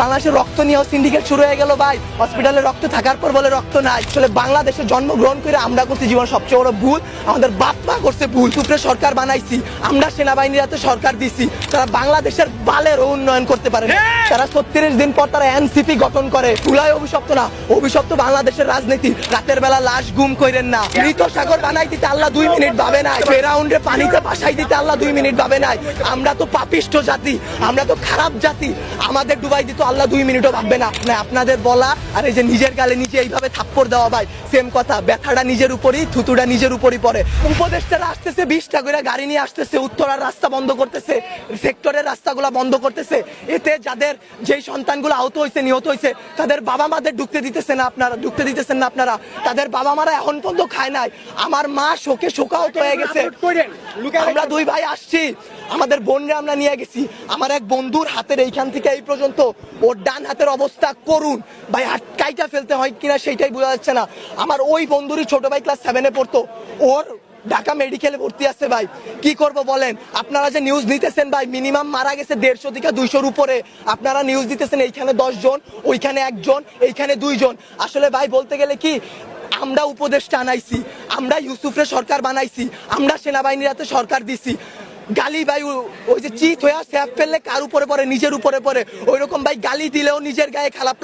বাংলাদেশে রক্ত নিয়েও সিন্ডিকেট শুরু হয়ে গেল ভাই। হসপিটালে রক্ত থাকার পর বলে রক্ত নাই। আসলে বাংলাদেশে জন্মগ্রহণ করে আমরা করছি জীবন সবচেয়ে বড় ভুল, আমাদের বাপ মা করছে ভুল। সুপ্রে সরকার বানাইছি আমরা, সেনাবাহিনীর হাতে সরকার দিছি, তারা বাংলাদেশের বালের উন্নয়ন করতে পারে না। তারা 36 দিন পর তারা এনসিপি গঠন করে। তুলাই অভিশপ্ত না, অভিশপ্ত বাংলাদেশের রাজনীতি। রাতের বেলা লাশ গুম করেন না। মৃত সাগর বানাই দিতে আল্লাহ 2 মিনিট ভাবে নাই। ফেরাউন্ডে পানিতে ভাসাই দিতে আল্লাহ 2 মিনিট ভাবে নাই। আমরা তো পাপিষ্ঠ জাতি, আমরা তো খারাপ জাতি, আমাদের ডুবাই দিত আল্লাহ 2 মিনিটও ভাববে না। আপনাদের বলা আর এই যে নিজের গালে নিজে এইভাবে থাপ্পড় দেওয়া ভাই সেম কথা। ব্যথাটা নিজের উপরই, থুতুটা নিজের উপরই পড়ে। উপদেষ্টারা আসতেছে 20টা করে গাড়ি নিয়ে আসতেছে, উত্তরার রাস্তা বন্ধ করতেছে, সেক্টরের রাস্তাগুলো বন্ধ করতেছে। এতে যাদের যেই সন্তানগুলো আহত হয়েছে, নিহত হয়েছে, তাদের বাবা মাদের ঢুকতে দিতেছেন না আপনারা। তাদের বাবা মারা এখন পর্যন্ত খায় নাই। আমার মা শোকে শোকাহত হয়ে গেছে। আমরা 2 ভাই আসছি, আমাদের বোনরা আমরা নিয়ে গেছি। আমার এক বন্ধুর হাতের এইখান থেকে এই পর্যন্ত ওর ডান হাতের অবস্থা করুন ভাই, কাইটা ফেলতে হয় কিনা সেইটাই বোঝা যাচ্ছে না। আমার ওই বন্ধুরই ছোট ভাই ক্লাস 7-এ পড়তো, ওর ঢাকা মেডিকেলে ভর্তি আছে ভাই। কি করব বলেন? আপনারা যে নিউজ নিতেছেন ভাই, মিনিমাম মারা গেছে 150 থেকে 200-র উপরে। আপনারা নিউজ দিতেছেন এইখানে 10 জন, ওইখানে 1 জন, এইখানে 2 জন। আসলে ভাই বলতে গেলে কি, আমরা উপদেষ্টা আনাইছি, আমরা ইউসুফরে সরকার বানাইছি, আমরা সেনাবাহিনীর হাতে সরকার দিছি। গালি ভাই ওই যে চিত হয়ে স্যাপ ফেললে কার উপরে পড়ে? নিজের উপরে পড়ে। ওইরকম ভাই গালি দিলেও নিজের গায়ে খারাপ